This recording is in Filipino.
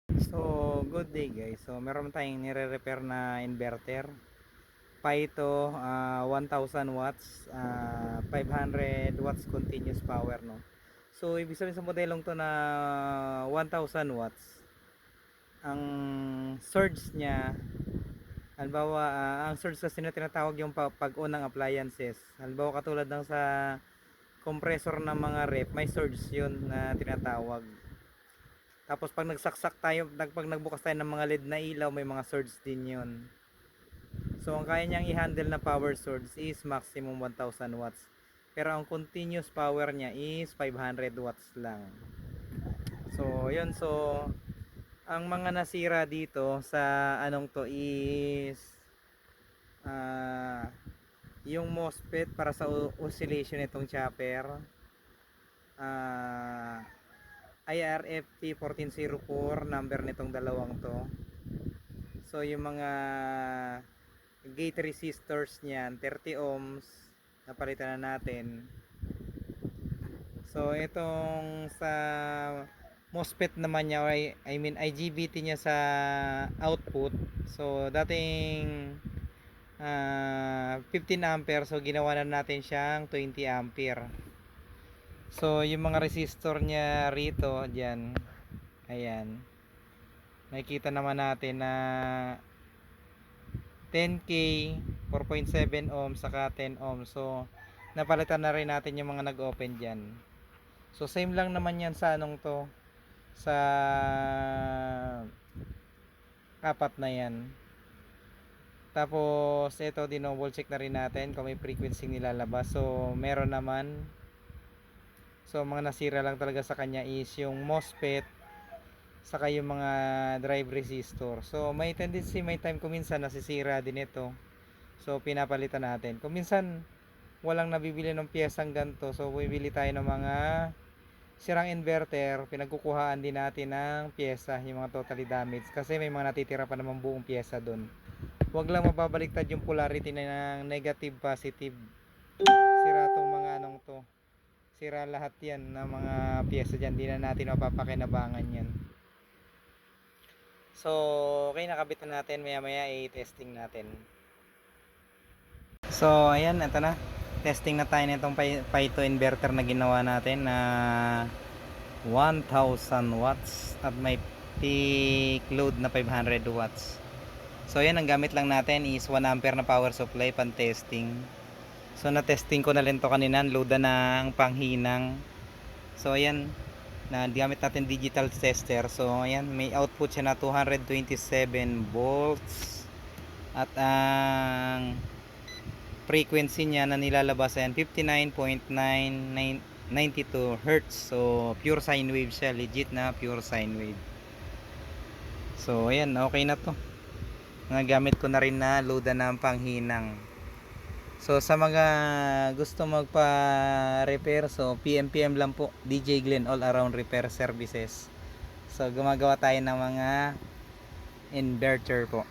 So, good day guys. So, meron tayong nire-repair na inverter. Paito, 1000 watts, 500 watts continuous power, no. So, ibig sabihin sa modelong to na 1000 watts, ang surge niya, halimbawa, ang surge kasi na tinatawag yung pag-on ng appliances. Halimbawa, katulad ng sa compressor ng mga ref, may surge yun na tinatawag. Tapos pag nagsaksak tayo, pag nagbukas tayo ng mga LED na ilaw, may mga surge din yun. So ang kaya niyang i-handle na power surge is maximum 1000 watts. Pero ang continuous power niya is 500 watts lang. So yun, so ang mga nasira dito sa anong to is uh, yung MOSFET para sa oscillation nitong chopper, uh, IRFP 1404 number nitong dalawang to. So yung mga gate resistors niyan 30 ohms napalitan na natin. So itong sa MOSFET naman niya, I mean IGBT niya sa output. So dating 15 ampere, so ginawa na natin siyang 20 ampere. So yung mga resistor niya rito diyan, ayan, makikita naman natin na 10K, 4.7 ohms, saka 10 ohms. So napalitan na rin natin yung mga nag-open dyan. So same lang naman yan sa anong to, sa apat na yan. Tapos ito, dinouble check na rin natin kung may frequency nilalabas. So meron naman. So mga nasira lang talaga sa kanya is yung MOSFET, saka yung mga drive resistor. So may tendency, may time kuminsan nasisira din ito. So pinapalitan natin. Kung minsan walang nabibili ng piyesang ganito, so bibili tayo ng mga sirang inverter, pinagkukuhaan din natin ng piyesa, yung mga totally damaged, kasi may mga natitira pa naman buong piyesa doon. Huwag lang mababaliktad yung polarity na ng negative positive. Sira tong mga anong to, sira lahat yan ng mga piyesa dyan, di na natin mapapakinabangan yan. So okay, nakabit na natin, maya maya i-testing natin. So ayan, ito na, testing na tayo nitong Paito inverter na ginawa natin na 1000 watts at may peak load na 500 watts. So ayan, ang gamit lang natin is 1 ampere na power supply pan testing. So na testing ko na rin to kanina, load na ng panghinang. So ayan, na gamit natin digital tester. So ayan, may output siya na 227 volts at ang frequency niya na nilalabas ayan 59.992 Hz. So pure sine wave siya, legit na pure sine wave. So ayan, okay na to. Nagamit ko na rin na loadan ng panghinang. So sa mga gusto magpa-repair, so PM lang po, DJ Glenn All Around Repair Services. So gumagawa tayo ng mga inverter po.